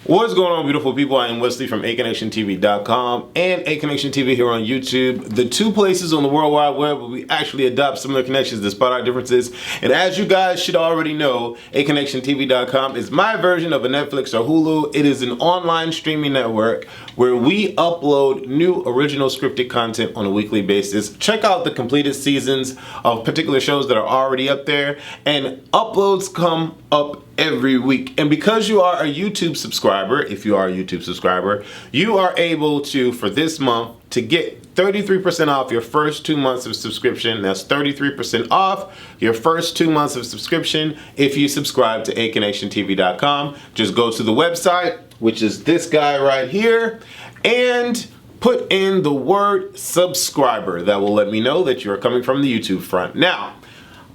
What's going on, beautiful people? I am Wesley from AConnectionTV.com and A-Connection TV here on YouTube, the two places on the World Wide Web where we actually adopt similar connections despite our differences. And as you guys should already know, AConnectionTV.com is my version of a Netflix or Hulu. It is an online streaming network where we upload new original scripted content on a weekly basis. Check out the completed seasons of particular shows that are already up there, and uploads come up every week. And because you are a YouTube subscriber, if you are a YouTube subscriber, you are able to, for this month, to get 33% off your first 2 months of subscription. That's 33% off your first 2 months of subscription if you subscribe to AConnectionTV.com. Just go to the website, which is this guy right here, and put in the word subscriber. That will let me know that you're coming from the YouTube front. Now,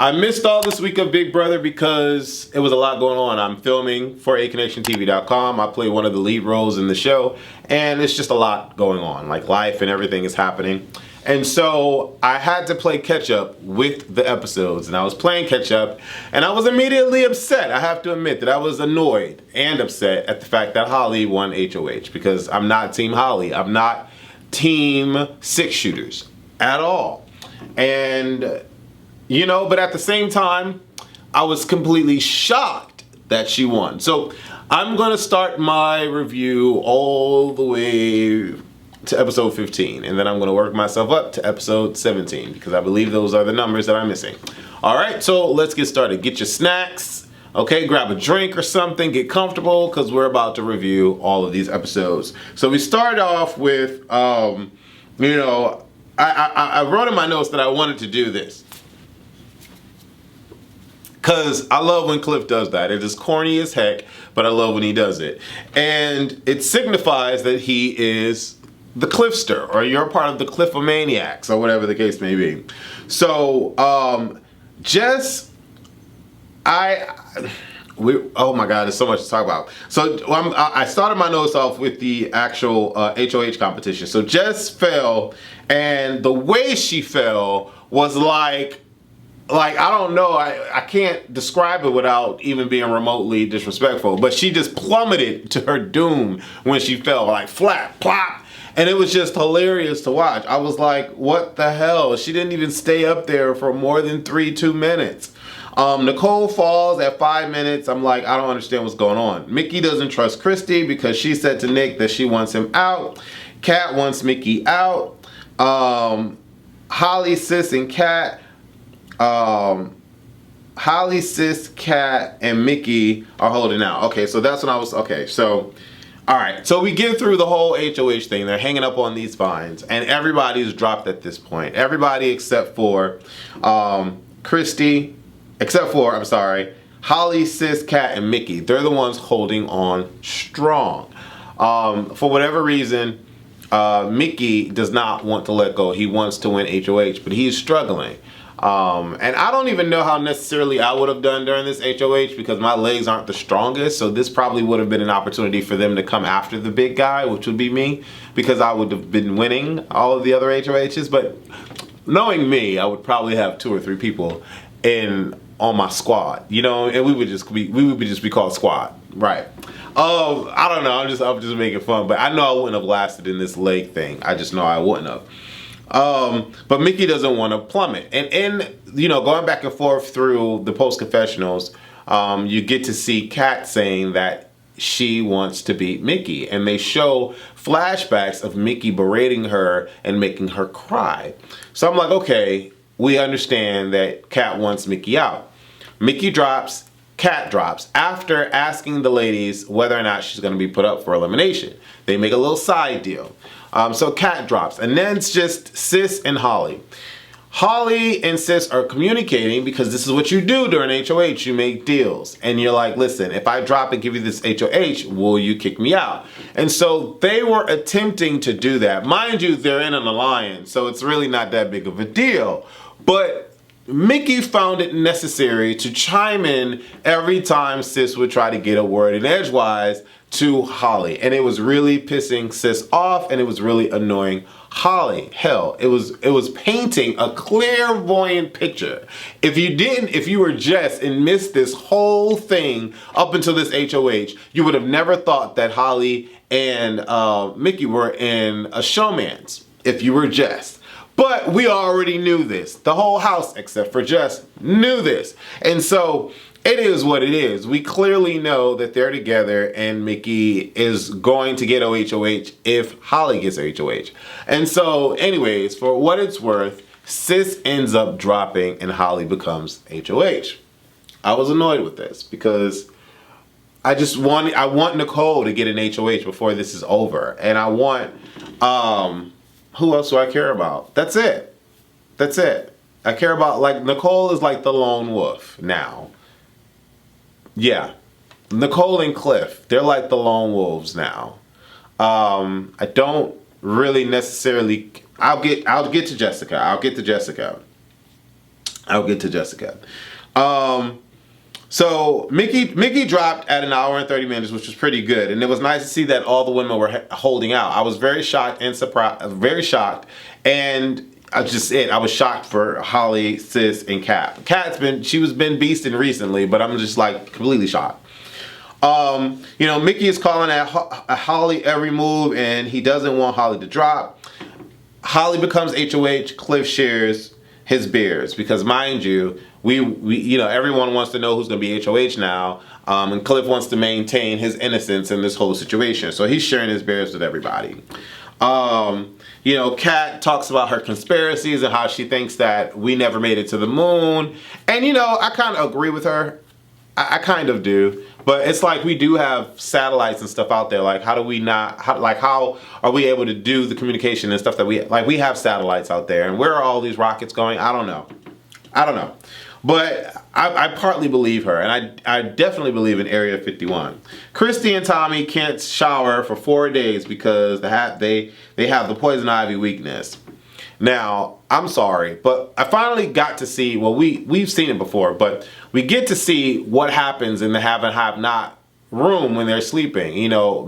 I missed all this week of Big Brother because it was a lot going on. I'm filming for AConnectionTV.com. I play one of the lead roles in the show, and it's just a lot going on. Like, life and everything is happening. And so I had to play catch up with the episodes, and I was playing catch up, and I was immediately upset. I have to admit that I was annoyed and upset at the fact that Holly won HOH, because I'm not Team Holly. I'm not Team Six Shooters at all. And you know, but at the same time, I was completely shocked that she won. So I'm going to start my review all the way to episode 15. And then I'm going to work myself up to episode 17, because I believe those are the numbers that I'm missing. All right, so let's get started. Get your snacks. Okay, grab a drink or something. Get comfortable, because we're about to review all of these episodes. So we start off with, you know, I wrote in my notes that I wanted to do this, because I love when Cliff does that. It is corny as heck, but I love when he does it. And it signifies that he is the Cliffster, or you're part of the Cliffomaniacs, or whatever the case may be. So, Jess, oh my God, there's so much to talk about. So I started my notes off with the actual HOH competition. So Jess fell, and the way she fell was like, I don't know, I can't describe it without even being remotely disrespectful, but she just plummeted to her doom when she fell, like flat, plop, and it was just hilarious to watch. I was like, what the hell? She didn't even stay up there for more than 2 minutes. Nicole falls at 5 minutes. I'm like, I don't understand what's going on. Mickey doesn't trust Christy because she said to Nick that she wants him out. Kat wants Mickey out. Holly, Sis, and Kat. Holly, Sis, Kat, and Mickey are holding out. Okay, so that's when I was, okay, so, alright, so we get through the whole HOH thing. They're hanging up on these vines, and everybody's dropped at this point. Everybody except for, Christy, I'm sorry, Holly, Sis, Kat, and Mickey. They're the ones holding on strong. For whatever reason, Mickey does not want to let go. He wants to win HOH, but he's struggling. And I don't even know how necessarily I would have done during this HOH, because my legs aren't the strongest, so this probably would have been an opportunity for them to come after the big guy, which would be me, because I would have been winning all of the other HOHs. But knowing me, I would probably have 2 or 3 people on my squad, you know, and we would just be called squad, right? I don't know, I'm just making fun, but I know I wouldn't have lasted in this leg thing. I just know I wouldn't have. But Mickey doesn't want to plummet. And you know, going back and forth through the post-confessionals, you get to see Kat saying that she wants to beat Mickey. And they show flashbacks of Mickey berating her and making her cry. So I'm like, okay, we understand that Kat wants Mickey out. Mickey drops, Kat drops, after asking the ladies whether or not she's going to be put up for elimination. They make a little side deal. So Kat drops, and then it's just Sis and Holly. Holly and Sis are communicating, because this is what you do during HOH. You make deals, and you're like, listen, if I drop and give you this HOH, will you kick me out? And so they were attempting to do that. Mind you, they're in an alliance, so it's really not that big of a deal. But Mickey found it necessary to chime in every time Sis would try to get a word in edgewise to Holly, and it was really pissing Sis off, and it was really annoying Holly. Hell, it was painting a clairvoyant picture. If you were Jess and missed this whole thing up until this HOH, you would have never thought that Holly and Mickey were in a showman's if you were Jess. But we already knew this. The whole house, except for Jess, knew this. And so it is what it is. We clearly know that they're together and Mickey is going to get HOH if Holly gets HOH. And so anyways, for what it's worth, Sis ends up dropping and Holly becomes HOH. I was annoyed with this because I want Nicole to get an HOH before this is over. And I want, who else do I care about? That's it. That's it. I care about, like, Nicole is like the lone wolf now. Yeah. Nicole and Cliff, they're like the lone wolves now. I don't really necessarily, I'll get to Jessica. So Mickey dropped at an hour and 30 minutes, which was pretty good. And it was nice to see that all the women were holding out. I was very shocked and surprised, very shocked. And I was shocked for Holly, Sis, and Kat. She was been beasting recently, but I'm just like completely shocked. Mickey is calling at Holly every move, and he doesn't want Holly to drop. Holly becomes HOH. Cliff shares his beers because, mind you, everyone wants to know who's going to be HOH now, and Cliff wants to maintain his innocence in this whole situation, so he's sharing his beers with everybody. Kat talks about her conspiracies and how she thinks that we never made it to the moon, and I kind of agree with her. I kind of do. But it's like we do have satellites and stuff out there. Like, how are we able to do the communication and stuff that we have satellites out there? And where are all these rockets going? I don't know. But I partly believe her, and I definitely believe in Area 51. Christy and Tommy can't shower for 4 days because they have the poison ivy weakness. Now, I'm sorry, but I finally got to see, well, we've seen it before, but we get to see what happens in the have and have not room when they're sleeping.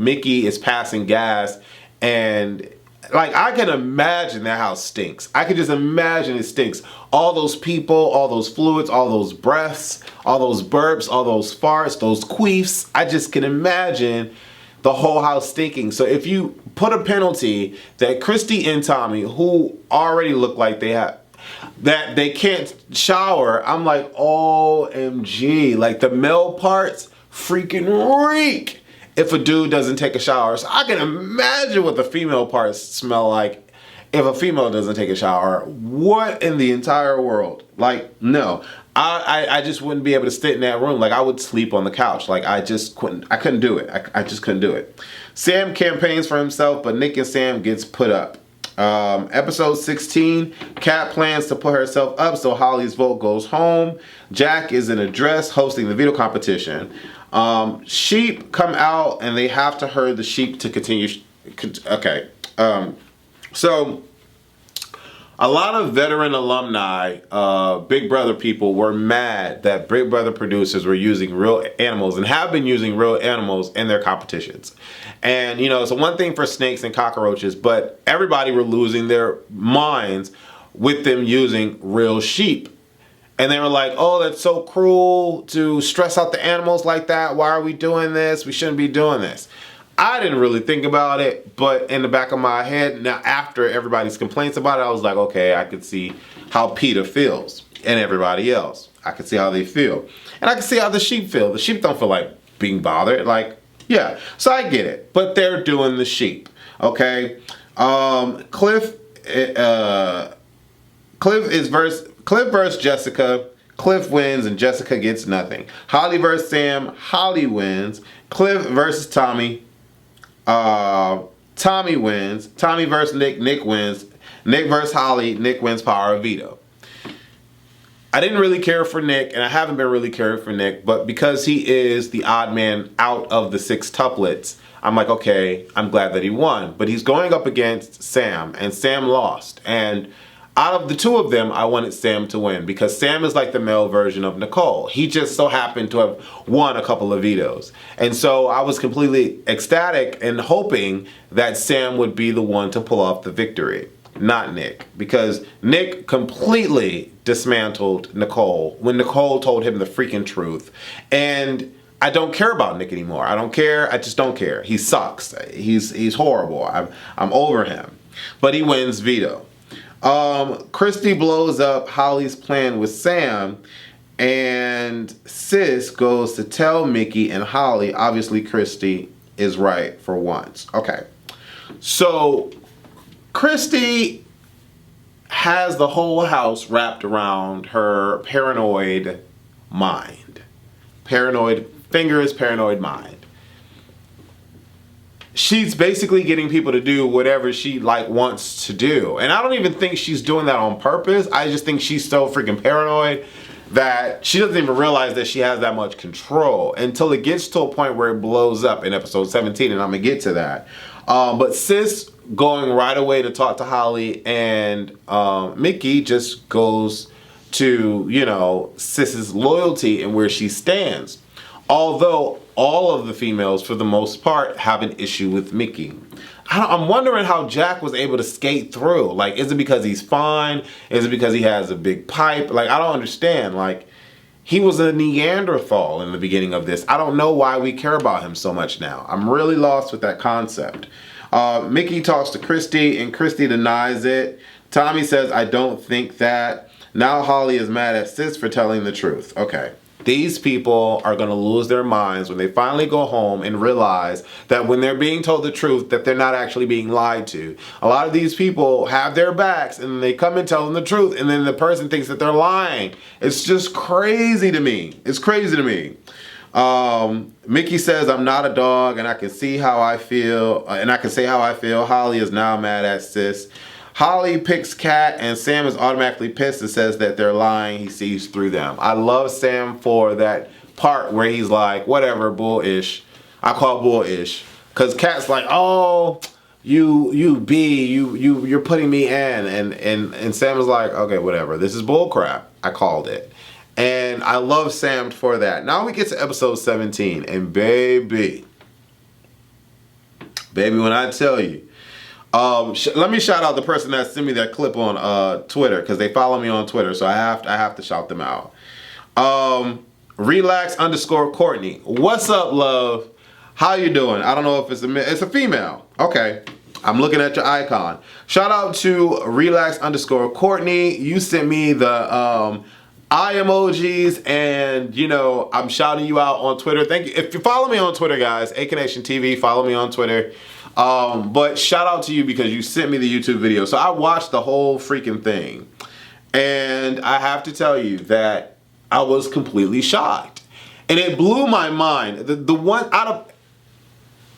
Mickey is passing gas, and like, I can imagine that house stinks. I can just imagine it stinks. All those people, all those fluids, all those breaths, all those burps, all those farts, those queefs. I just can imagine the whole house stinking. So if you put a penalty that Christy and Tommy, who already look like that they can't shower, I'm like, OMG. Like, the male parts freaking reek if a dude doesn't take a shower. So I can imagine what the female parts smell like if a female doesn't take a shower. What in the entire world? Like, no. I just wouldn't be able to sit in that room. Like, I would sleep on the couch. Like, I couldn't do it. I just couldn't do it. Sam campaigns for himself, but Nick and Sam gets put up. Episode 16, Kat plans to put herself up so Holly's vote goes home. Jack is in a dress hosting the veto competition. Sheep come out and they have to herd the sheep to continue. Okay. So a lot of veteran alumni, Big Brother people were mad that Big Brother producers were using real animals and have been using real animals in their competitions. And, it's one thing for snakes and cockroaches, but everybody were losing their minds with them using real sheep. And they were like, oh, that's so cruel to stress out the animals like that. Why are we doing this? We shouldn't be doing this. I didn't really think about it, but in the back of my head, now after everybody's complaints about it, I was like, okay, I could see how PETA feels and everybody else. I could see how they feel. And I can see how the sheep feel. The sheep don't feel like being bothered. Like, yeah, so I get it. But they're doing the sheep, okay? Cliff versus Jessica. Cliff wins and Jessica gets nothing. Holly versus Sam. Holly wins. Cliff versus Tommy. Tommy wins. Tommy versus Nick. Nick wins. Nick versus Holly. Nick wins power of veto. I didn't really care for Nick, and I haven't been really caring for Nick, but because he is the odd man out of the 6 tuplets, I'm like, okay, I'm glad that he won. But he's going up against Sam, and Sam lost. And Out of the two of them, I wanted Sam to win because Sam is like the male version of Nicole. He just so happened to have won a couple of vetoes. And so I was completely ecstatic and hoping that Sam would be the one to pull off the victory, not Nick. Because Nick completely dismantled Nicole when Nicole told him the freaking truth. And I don't care about Nick anymore. I don't care. I just don't care. He sucks. He's horrible. I'm over him. But he wins veto. Christy blows up Holly's plan with Sam, and Sis goes to tell Mickey and Holly. Obviously, Christy is right for once. Okay. So, Christy has the whole house wrapped around her paranoid mind. Paranoid fingers, paranoid mind. She's basically getting people to do whatever she wants to do. And I don't even think she's doing that on purpose. I just think she's so freaking paranoid that she doesn't even realize that she has that much control until it gets to a point where it blows up in episode 17, and I'm gonna get to that. But Sis going right away to talk to Holly and Mickey just goes to, you know, Sis's loyalty and where she stands. Although all of the females, for the most part, have an issue with Mickey. I'm wondering how Jack was able to skate through. Like, is it because he's fine? Is it because he has a big pipe? Like, I don't understand. Like, he was a Neanderthal in the beginning of this. I don't know why we care about him so much now. I'm really lost with that concept. Mickey talks to Christy, and Christy denies it. Tommy says, I don't think that. Now Holly is mad at Sis for telling the truth. Okay. These people are going to lose their minds when they finally go home and realize that when they're being told the truth, that they're not actually being lied to. A lot of these people have their backs and they come and tell them the truth, and then the person thinks that they're lying. It's just crazy to me. It's crazy to me. Mickey says, I'm not a dog and I can see how I feel, and I can say how I feel. Holly is now mad at Sis. Holly picks Kat, and Sam is automatically pissed and says that they're lying. He sees through them. I love Sam for that part where he's like, whatever, bullish. I call it bullish. Because Kat's like, oh, you're putting me in. And Sam is like, okay, whatever. This is bullcrap. I called it. And I love Sam for that. Now we get to episode 17. And baby, when I tell you, let me shout out the person that sent me that clip on Twitter, because they follow me on Twitter, so I have to shout them out. Relax_Courtney. What's up, love? How you doing? I don't know if it's a female. Okay. I'm looking at your icon. Shout out to Relax_Courtney. You sent me the eye emojis, and you know, I'm shouting you out on Twitter. Thank you. If you follow me on Twitter, guys, A-Connection TV, follow me on Twitter. But shout out to you because you sent me the YouTube video. So I watched the whole freaking thing. And I have to tell you that I was completely shocked. And it blew my mind. The one out of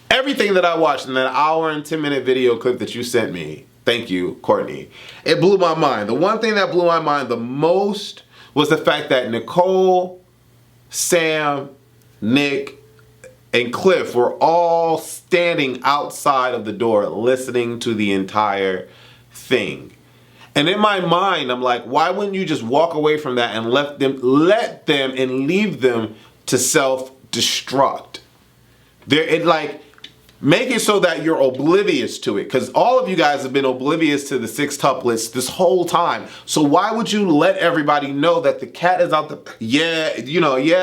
everything that I watched in that hour and 10-minute video clip that you sent me, thank you, Courtney, it blew my mind. The one thing that blew my mind the most was the fact that Nicole, Sam, Nick, and Cliff were all standing outside of the door listening to the entire thing. And in my mind, I'm like, why wouldn't you just walk away from that and let them and leave them to self-destruct? Make it so that you're oblivious to it, because all of you guys have been oblivious to the sextuplets this whole time. So why would you let everybody know that the cat is out the... Yeah,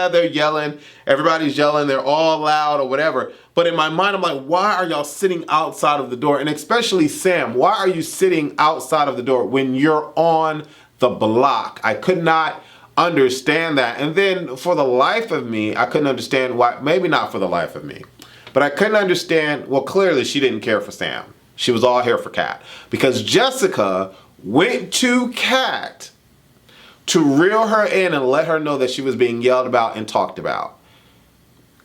they're yelling. Everybody's yelling. They're all loud or whatever. But in my mind, I'm like, why are y'all sitting outside of the door? And especially Sam, why are you sitting outside of the door when you're on the block? I could not understand that. And then for the life of me, I couldn't understand why. Maybe not for the life of me. But I couldn't understand, well, clearly she didn't care for Sam. She was all here for Kat. Because Jessica went to Kat to reel her in and let her know that she was being yelled about and talked about.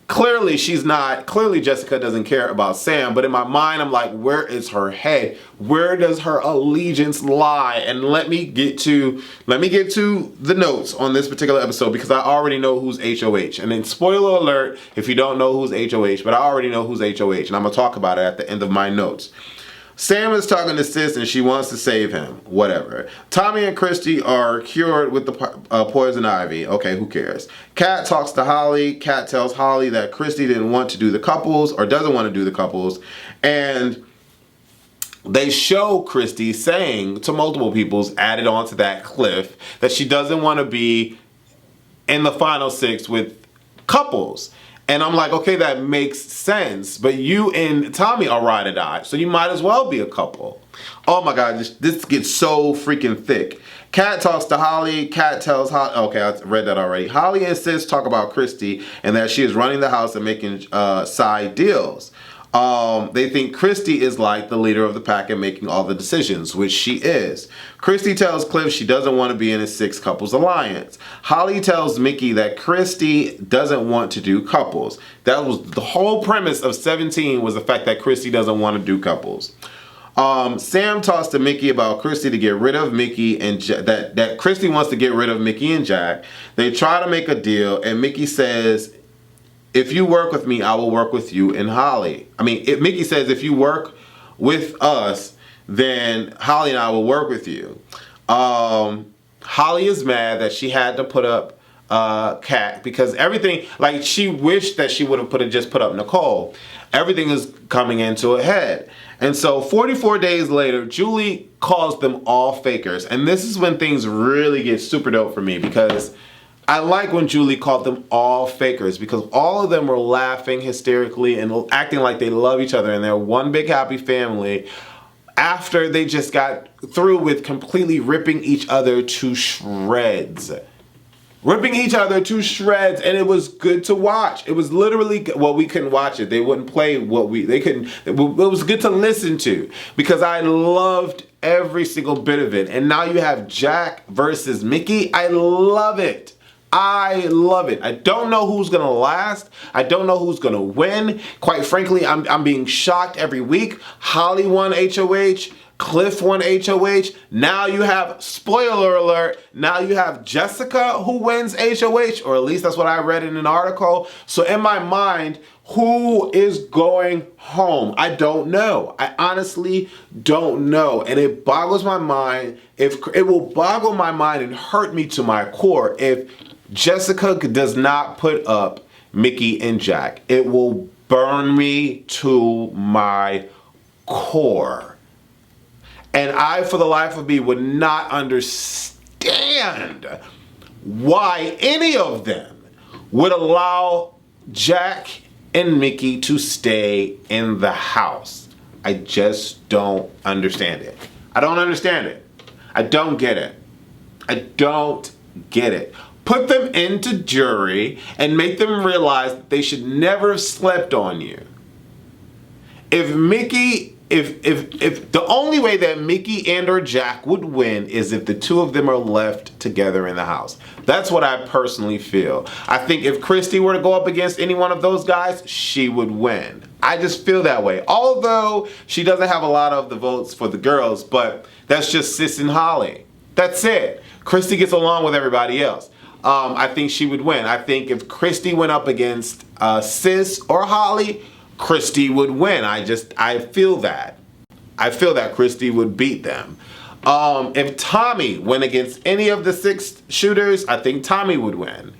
Clearly Jessica doesn't care about Sam, but in my mind, I'm like, where is her head? Where does her allegiance lie? And let me get to the notes on this particular episode, because I already know who's HOH. And then spoiler alert, if you don't know who's HOH, but I already know who's HOH, and I'm gonna talk about it at the end of my notes. Sam is talking to Sis and she wants to save him. Whatever. Tommy and Christy are cured with the poison ivy. Okay, who cares? Kat talks to Holly. Kat tells Holly that Christy didn't want to do the couples or doesn't want to do the couples. And they show Christy saying to multiple peoples added on to that cliff that she doesn't want to be in the final 6 with couples. And I'm like, okay, that makes sense. But you and Tommy are ride or die, so you might as well be a couple. Oh my God, this gets so freaking thick. Kat talks to Holly. Kat tells Holly, okay, I read that already. Holly and Sis talk about Christy and that she is running the house and making side deals. They think Christy is like the leader of the pack and making all the decisions, which she is. Christy tells Cliff she doesn't want to be in a 6 couples alliance. Holly tells Mickey that Christy doesn't want to do couples. That was the whole premise of 17, was the fact that Christy doesn't want to do couples. Sam talks to Mickey about Christy to get rid of Mickey and that Christy wants to get rid of Mickey and Jack. They try to make a deal and Mickey says, if you work with me, I will work with you and Holly. Mickey says, if you work with us, then Holly and I will work with you. Holly is mad that she had to put up Kat because everything, like she wished that she would have just put up Nicole. Everything is coming into a head. And so 44 days later, Julie calls them all fakers. And this is when things really get super dope for me because I like when Julie called them all fakers because all of them were laughing hysterically and acting like they love each other and they're one big happy family after they just got through with completely ripping each other to shreds. Ripping each other to shreds, and it was good to watch. It was literally, well, we couldn't watch it. They wouldn't play they couldn't, it was good to listen to because I loved every single bit of it. And now you have Jack versus Mickey. I love it. I love it. I don't know who's gonna last. I don't know who's gonna win. Quite frankly, I'm being shocked every week. Holly won HOH. Cliff won HOH. Now you have, spoiler alert, now you have Jessica who wins HOH, or at least that's what I read in an article. So in my mind, who is going home? I don't know. I honestly don't know. And it boggles my mind. It will boggle my mind and hurt me to my core if Jessica does not put up Mickey and Jack. It will burn me to my core. And I, for the life of me, would not understand why any of them would allow Jack and Mickey to stay in the house. I just don't understand it. I don't understand it. I don't get it. I don't get it. Put them into jury and make them realize that they should never have slept on you. If the only way that Mickey and or Jack would win is if the two of them are left together in the house. That's what I personally feel. I think if Christy were to go up against any one of those guys, she would win. I just feel that way. Although she doesn't have a lot of the votes for the girls, but that's just Sis and Holly. That's it. Christy gets along with everybody else. I think she would win. I think if Christy went up against Sis or Holly, Christy would win. I feel that. I feel that Christy would beat them. If Tommy went against any of the 6 shooters, I think Tommy would win.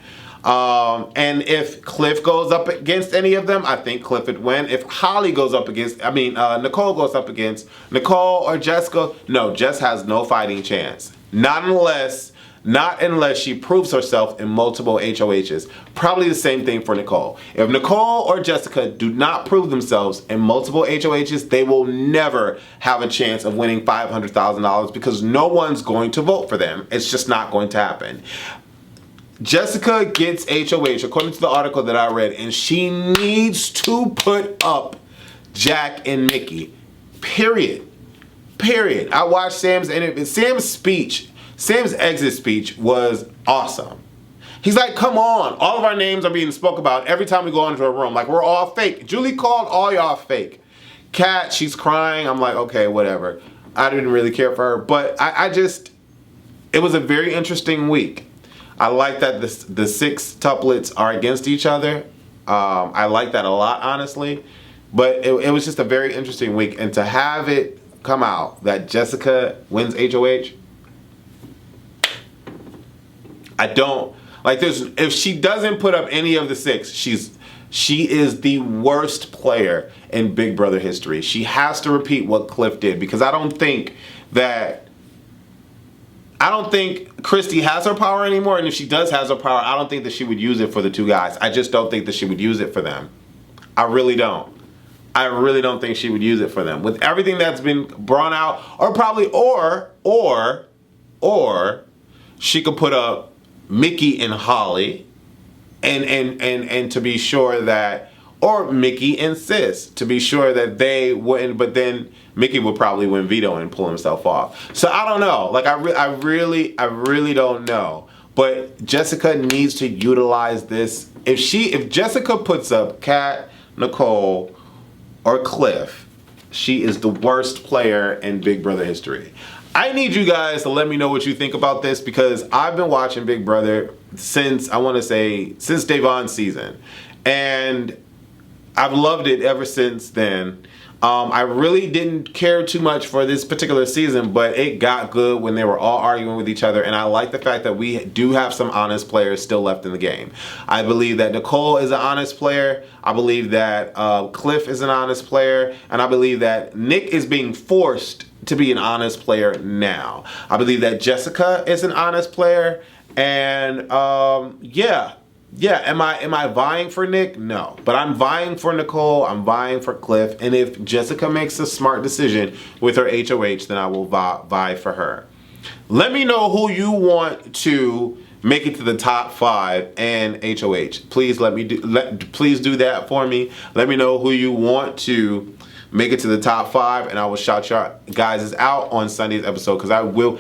And if Cliff goes up against any of them, I think Cliff would win. If Holly goes up against, Nicole goes up against Nicole or Jessica, no, Jess has no fighting chance. Not unless she proves herself in multiple HOHs. Probably the same thing for Nicole. If Nicole or Jessica do not prove themselves in multiple HOHs, they will never have a chance of winning $500,000 because no one's going to vote for them. It's just not going to happen. Jessica gets HOH, according to the article that I read, and she needs to put up Jack and Mickey. Period. I watched Sam's speech. Sam's exit speech was awesome. He's like, come on, all of our names are being spoke about every time we go into a room. Like, we're all fake. Julie called all y'all fake. Kat, she's crying. I'm like, okay, whatever. I didn't really care for her. But it was a very interesting week. I like that the 6 tuplets are against each other. I like that a lot, honestly. But it was just a very interesting week. And to have it come out that Jessica wins HOH, I don't like. If she doesn't put up any of the 6, she is the worst player in Big Brother history. She has to repeat what Cliff did, because I don't think Christy has her power anymore, and if she does has her power, I don't think that she would use it for the 2 guys. I just don't think that she would use it for them. I really don't. I really don't think she would use it for them. With everything that's been brought out, or she could put up Mickey and Holly, and to be sure that, or Mickey and Sis, to be sure that they wouldn't, but then Mickey would probably win veto and pull himself off. So I don't know. Like, I really don't know. But Jessica needs to utilize this. If Jessica puts up Kat, Nicole, or Cliff, she is the worst player in Big Brother history. I need you guys to let me know what you think about this, because I've been watching Big Brother since, I want to say, since Davon's season. And I've loved it ever since then. I really didn't care too much for this particular season, but it got good when they were all arguing with each other, and I like the fact that we do have some honest players still left in the game. I believe that Nicole is an honest player. I believe that Cliff is an honest player, and I believe that Nick is being forced to be an honest player now. I believe that Jessica is an honest player, and yeah, am I vying for Nick? No. But I'm vying for Nicole, I'm vying for Cliff, and if Jessica makes a smart decision with her HOH, then I will vie for her. Let me know who you want to make it to the top 5 and HOH. Please please do that for me. Let me know who you want to make it to the top 5, and I will shout your guys out on Sunday's episode, because I am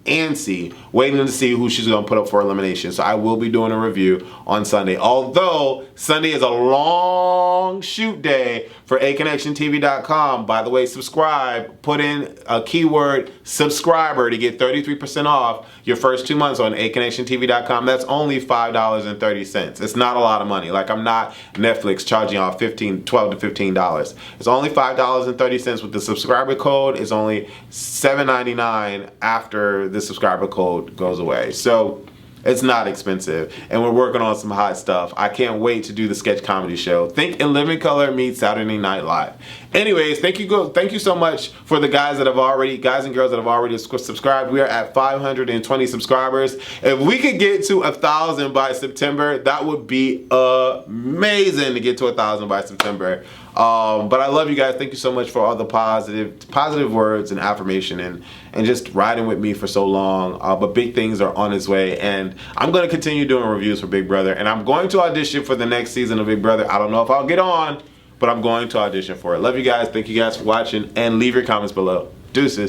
antsy waiting to see who she's going to put up for elimination. So I will be doing a review on Sunday. Although Sunday is a long shoot day for aconnectiontv.com. By the way, subscribe. Put in a keyword subscriber to get 33% off your first 2 months on aconnectiontv.com. That's only $5.30. It's not a lot of money. Like, I'm not Netflix charging off $12 to $15. It's only $5.30 with the subscriber code. It's only $7.99 after the subscriber code goes away. So it's not expensive, and we're working on some hot stuff. I can't wait to do the sketch comedy show. Think in Living Color meets Saturday Night Live. Anyways, thank you so much for the guys and girls that have already subscribed. We are at 520 subscribers. If we could get to 1,000 by September, that would be amazing to get to 1,000 by September. But I love you guys. Thank you so much for all the positive words and affirmation, and just riding with me for so long. But big things are on its way, and I'm going to continue doing reviews for Big Brother, and I'm going to audition for the next season of Big Brother. I don't know if I'll get on, but I'm going to audition for it. Love you guys. Thank you guys for watching, and leave your comments below. Deuces.